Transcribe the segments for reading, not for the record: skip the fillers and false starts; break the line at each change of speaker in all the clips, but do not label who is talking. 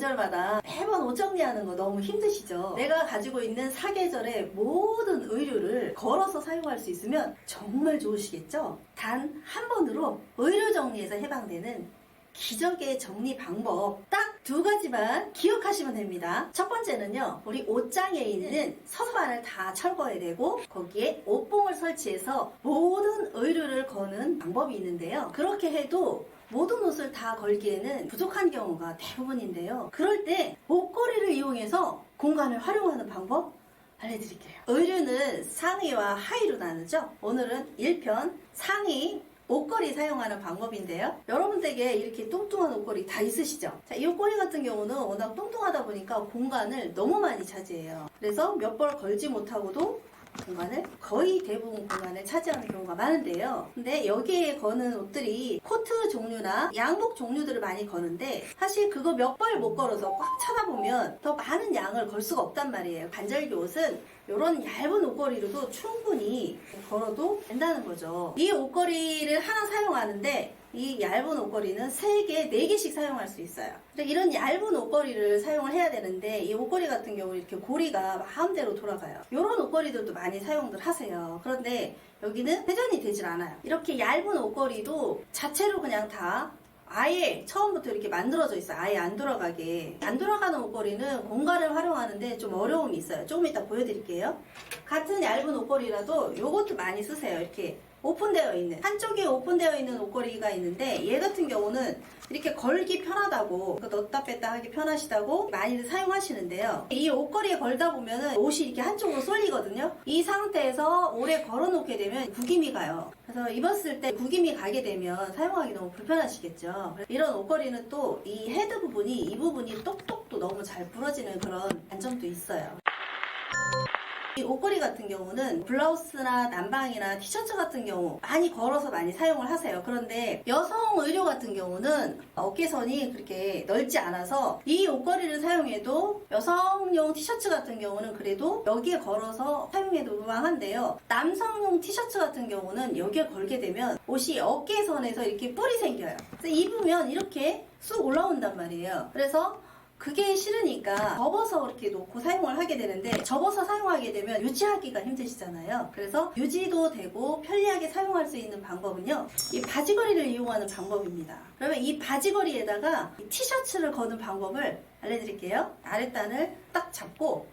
계절마다 매번 옷 정리하는 거 너무 힘드시죠? 내가 가지고 있는 사계절의 모든 의류를 걸어서 사용할 수 있으면 정말 좋으시겠죠? 단 한 번으로 의류 정리에서 해방되는 기적의 정리 방법 딱 2가지만 기억하시면 됩니다. 첫 번째는요, 우리 옷장에 있는 서랍안을 다 철거해야 되고 거기에 옷봉을 설치해서 모든 의류를 거는 방법이 있는데요. 그렇게 해도 모든 옷을 다 걸기에는 부족한 경우가 대부분인데요. 그럴 때 옷걸이를 이용해서 공간을 활용하는 방법 알려드릴게요. 의류는 상의와 하의로 나누죠. 오늘은 1편 상의 옷걸이 사용하는 방법인데요. 여러분 댁에 이렇게 뚱뚱한 옷걸이 다 있으시죠? 자, 이 옷걸이 같은 경우는 워낙 뚱뚱하다 보니까 공간을 너무 많이 차지해요. 그래서 몇 벌 걸지 못하고도 공간을 거의 대부분 공간을 차지하는 경우가 많은데요. 근데 여기에 거는 옷들이 코트 종류나 양복 종류들을 많이 거는데 사실 그거 몇 벌 못 걸어서 꽉 차다 보면 더 많은 양을 걸 수가 없단 말이에요. 반절기 옷은 이런 얇은 옷걸이로도 충분히 걸어도 된다는 거죠. 이 옷걸이를 하나 사용하는데 이 얇은 옷걸이는 3개, 4개씩 사용할 수 있어요. 이런 얇은 옷걸이를 사용을 해야 되는데 이 옷걸이 같은 경우 이렇게 고리가 마음대로 돌아가요. 이런 옷걸이들도 많이 사용들 하세요. 그런데 여기는 회전이 되질 않아요. 이렇게 얇은 옷걸이도 자체로 그냥 다 아예 처음부터 이렇게 만들어져 있어요. 아예 안 돌아가게. 안 돌아가는 옷걸이는 공간을 활용하는데 좀 어려움이 있어요. 조금 이따 보여드릴게요. 같은 얇은 옷걸이라도 요것도 많이 쓰세요. 이렇게 오픈되어 있는, 한쪽에 오픈되어 있는 옷걸이가 있는데 얘 같은 경우는 이렇게 걸기 편하다고, 넣었다 뺐다 하기 편하시다고 많이들 사용하시는데요. 이 옷걸이에 걸다 보면은 옷이 이렇게 한쪽으로 쏠리거든요. 이 상태에서 오래 걸어 놓게 되면 구김이 가요. 그래서 입었을 때 구김이 가게 되면 사용하기 너무 불편하시겠죠. 이런 옷걸이는 또 이 헤드 부분이, 이 부분이 똑똑도 너무 잘 부러지는 그런 단점도 있어요. 이 옷걸이 같은 경우는 블라우스나 남방이나 티셔츠 같은 경우 많이 걸어서 많이 사용을 하세요. 그런데 여성 의류 같은 경우는 어깨선이 그렇게 넓지 않아서 이 옷걸이를 사용해도 여성용 티셔츠 같은 경우는 그래도 여기에 걸어서 사용해도 무방한데요. 남성용 티셔츠 같은 경우는 여기에 걸게 되면 옷이 어깨선에서 이렇게 뿔이 생겨요. 그래서 입으면 이렇게 쑥 올라온단 말이에요. 그래서 그게 싫으니까 접어서 이렇게 놓고 사용을 하게 되는데 접어서 사용하게 되면 유지하기가 힘드시잖아요. 그래서 유지도 되고 편리하게 사용할 수 있는 방법은요, 이 바지걸이를 이용하는 방법입니다. 그러면 이 바지걸이에다가 이 티셔츠를 거는 방법을 알려드릴게요. 아랫단을 딱 잡고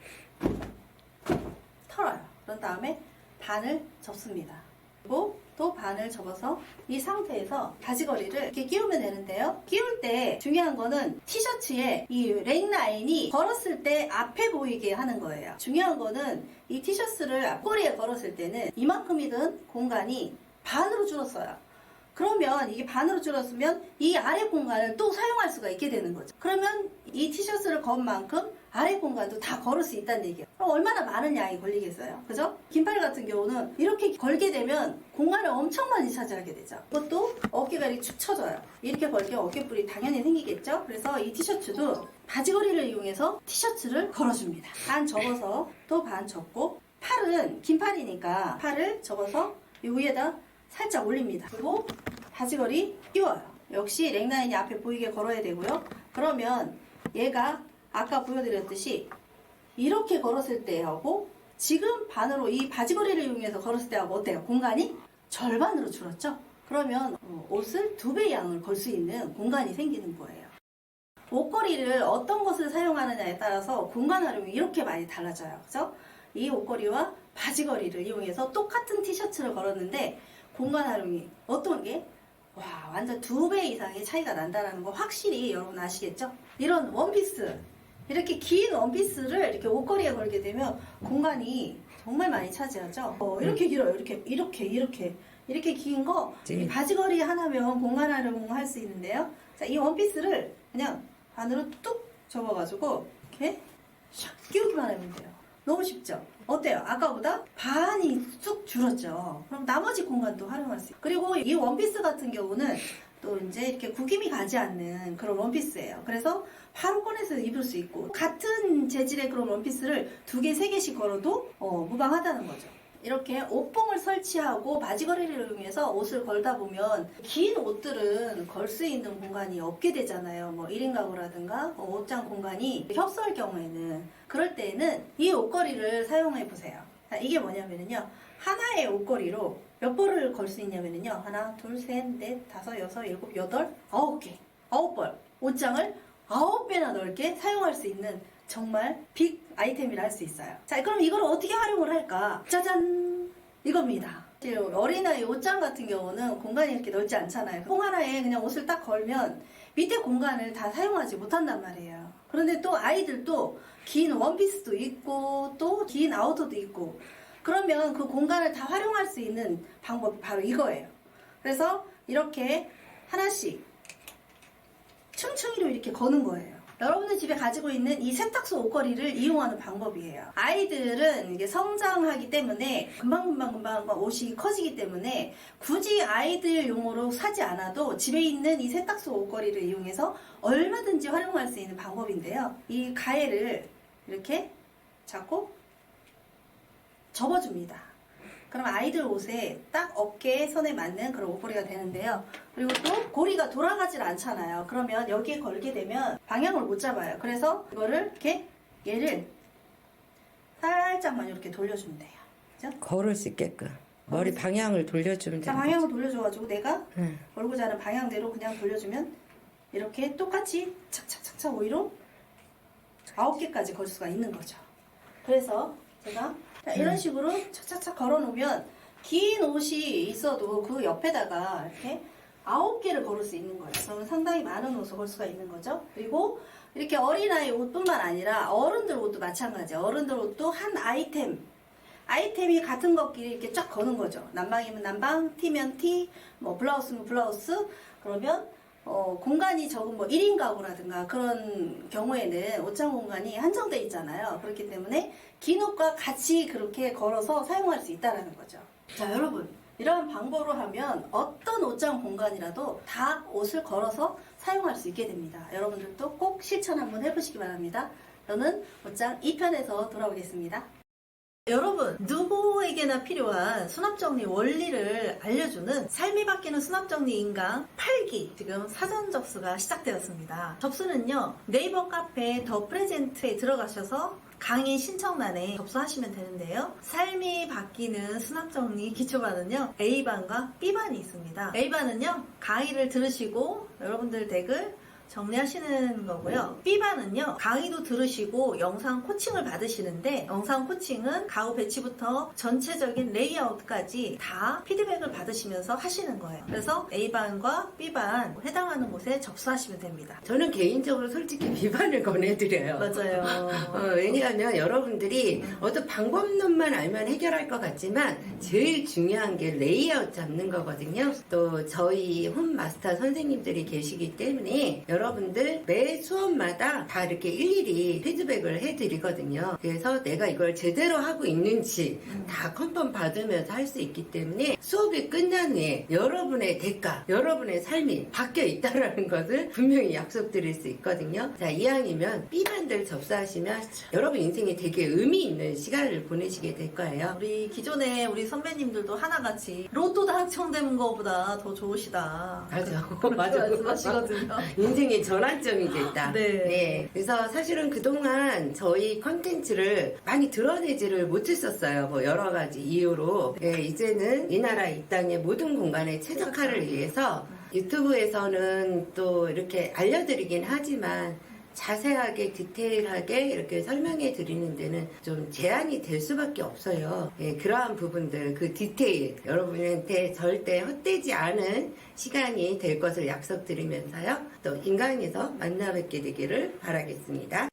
털어요. 그런 다음에 반을 접습니다. 그리고 또 반을 접어서 이 상태에서 바지걸이를 이렇게 끼우면 되는데요. 끼울 때 중요한 거는 티셔츠에 이 넥라인이 걸었을 때 앞에 보이게 하는 거예요. 중요한 거는 이 티셔츠를 앞걸이에 걸었을 때는 이만큼이든 공간이 반으로 줄었어요. 그러면 이게 반으로 줄었으면 이 아래 공간을 또 사용할 수가 있게 되는 거죠. 그러면 이 티셔츠를 건 만큼 아래 공간도 다 걸을 수 있다는 얘기예요. 그럼 얼마나 많은 양이 걸리겠어요? 그죠? 긴팔 같은 경우는 이렇게 걸게 되면 공간을 엄청 많이 차지하게 되죠. 이것도 어깨가 이렇게 축 처져요. 이렇게 걸게 어깨뿔이 당연히 생기겠죠? 그래서 이 티셔츠도 바지걸이를 이용해서 티셔츠를 걸어줍니다. 반 접어서 또 반 접고, 팔은 긴팔이니까 팔을 접어서 이 위에다 살짝 올립니다. 그리고 바지걸이 끼워요. 역시 넥라인이 앞에 보이게 걸어야 되고요. 그러면 얘가 아까 보여드렸듯이 이렇게 걸었을 때하고 지금 반으로 이 바지걸이를 이용해서 걸었을 때하고 어때요? 공간이 절반으로 줄었죠? 그러면 옷을 2배 양을 걸 수 있는 공간이 생기는 거예요. 옷걸이를 어떤 것을 사용하느냐에 따라서 공간 활용이 이렇게 많이 달라져요. 그죠? 이 옷걸이와 바지걸이를 이용해서 똑같은 티셔츠를 걸었는데 공간 활용이 어떤 게? 와, 완전 2배 이상의 차이가 난다는 거 확실히 여러분 아시겠죠? 이런 원피스, 이렇게 긴 원피스를 이렇게 옷걸이에 걸게 되면 공간이 정말 많이 차지하죠? 이렇게 길어요. 이렇게 긴 거 바지걸이 하나면 공간 활용할 수 있는데요. 자, 이 원피스를 그냥 반으로 뚝 접어가지고 이렇게 샥 끼우기만 하면 돼요. 너무 쉽죠? 어때요? 아까보다 반이 쑥 줄었죠? 그럼 나머지 공간도 활용할 수 있어요. 그리고 이 원피스 같은 경우는 또 이제 이렇게 구김이 가지 않는 그런 원피스예요. 그래서 바로 꺼내서 입을 수 있고, 같은 재질의 그런 원피스를 2개, 3개씩 걸어도 무방하다는 거죠. 이렇게 옷봉을 설치하고 바지걸이를 이용해서 옷을 걸다 보면 긴 옷들은 걸 수 있는 공간이 없게 되잖아요. 뭐 1인 가구라든가 옷장 공간이 협소할 경우에는, 그럴 때는 이 옷걸이를 사용해 보세요. 이게 뭐냐면요, 하나의 옷걸이로 몇 벌을 걸 수 있냐면요, 하나, 둘, 셋, 넷, 다섯, 여섯, 일곱, 여덟, 9개, 9벌 옷장을 9배나 넓게 사용할 수 있는 정말 빅 아이템이라 할 수 있어요. 자, 그럼 이걸 어떻게 활용을 할까? 짜잔! 이겁니다. 어린아이 옷장 같은 경우는 공간이 이렇게 넓지 않잖아요. 통 하나에 그냥 옷을 딱 걸면 밑에 공간을 다 사용하지 못한단 말이에요. 그런데 또 아이들도 긴 원피스도 있고 또 긴 아우터도 있고, 그러면 그 공간을 다 활용할 수 있는 방법이 바로 이거예요. 그래서 이렇게 하나씩 층층이로 이렇게 거는 거예요. 여러분들 집에 가지고 있는 이 세탁소 옷걸이를 이용하는 방법이에요. 아이들은 이게 성장하기 때문에 금방 옷이 커지기 때문에 굳이 아이들용으로 사지 않아도 집에 있는 이 세탁소 옷걸이를 이용해서 얼마든지 활용할 수 있는 방법인데요. 이 가해를 이렇게 잡고 접어줍니다. 그럼 아이들 옷에 딱 어깨 선에 맞는 그런 옷걸이가 되는데요. 그리고 또 고리가 돌아가질 않잖아요. 그러면 여기에 걸게 되면 방향을 못 잡아요. 그래서 이거를 이렇게 얘를 살짝만 이렇게 돌려주면 돼요. 그죠?
걸을 수 있게끔 머리 방향을 돌려주면
자,
돼요.
방향을 돌려줘가지고 내가 걸고자 하는 방향대로 그냥 돌려주면 이렇게 똑같이 착착착착 오이로 9개까지 걸 수가 있는 거죠. 그래서 제가 자, 이런 식으로 착착착 걸어놓으면 긴 옷이 있어도 그 옆에다가 이렇게 9개를 걸을 수 있는 거예요. 그러면 상당히 많은 옷을 걸 수가 있는 거죠. 그리고 이렇게 어린아이 옷뿐만 아니라 어른들 옷도 마찬가지예요. 어른들 옷도 한 아이템이 같은 것끼리 이렇게 쫙 거는 거죠. 난방이면 난방, 티면 티, 뭐 블라우스면 블라우스. 그러면 공간이 적은 뭐 1인 가구라든가 그런 경우에는 옷장 공간이 한정돼 있잖아요. 그렇기 때문에 긴 옷과 같이 그렇게 걸어서 사용할 수 있다는 거죠. 자, 여러분, 이러한 방법으로 하면 어떤 옷장 공간이라도 다 옷을 걸어서 사용할 수 있게 됩니다. 여러분들도 꼭 실천 한번 해보시기 바랍니다. 저는 옷장 2편에서 돌아오겠습니다. 여러분, 누구에게나 필요한 수납정리 원리를 알려주는 삶이 바뀌는 수납정리 인강 8기 지금 사전 접수가 시작되었습니다. 접수는요, 네이버 카페 더 프레젠트에 들어가셔서 강의 신청란에 접수하시면 되는데요. 삶이 바뀌는 수납정리 기초반은요, A반과 B반이 있습니다. A반은요, 강의를 들으시고 여러분들 댁을 정리하시는 거고요. B반은요, 강의도 들으시고 영상 코칭을 받으시는데, 영상 코칭은 가구 배치부터 전체적인 레이아웃까지 다 피드백을 받으시면서 하시는 거예요. 그래서 A반과 B반 해당하는 곳에 접수하시면 됩니다.
저는 개인적으로 솔직히 B반을 권해드려요.
맞아요.
왜냐하면 여러분들이 어떤 방법론만 알면 해결할 것 같지만 제일 중요한 게 레이아웃 잡는 거거든요. 또 저희 홈마스터 선생님들이 계시기 때문에 여러분들 매 수업마다 다 이렇게 일일이 피드백을 해드리거든요. 그래서 내가 이걸 제대로 하고 있는지 다 컨펌 받으면서 할 수 있기 때문에 수업이 끝난 후에 여러분의 대가, 여러분의 삶이 바뀌어 있다는 것을 분명히 약속드릴 수 있거든요. 자, 이왕이면 B반들 접수하시면 여러분 인생에 되게 의미 있는 시간을 보내시게 될 거예요.
우리 기존에 우리 선배님들도 하나같이 로또 당첨되는 것보다 더 좋으시다.
맞아.
그렇게
맞아.
말씀하시거든요.
인생의 전환점이 됐다.
네.
그래서 사실은 그동안 저희 컨텐츠를 많이 드러내지를 못했었어요. 뭐 여러 가지 이유로. 네, 이제는 이 나라 이 땅의 모든 공간에 최적화를 위해서 유튜브에서는 또 이렇게 알려드리긴 하지만 자세하게 디테일하게 이렇게 설명해 드리는 데는 좀 제한이 될 수밖에 없어요. 예, 그러한 부분들, 그 디테일 여러분한테 절대 헛되지 않은 시간이 될 것을 약속드리면서요, 또 인강에서 만나 뵙게 되기를 바라겠습니다.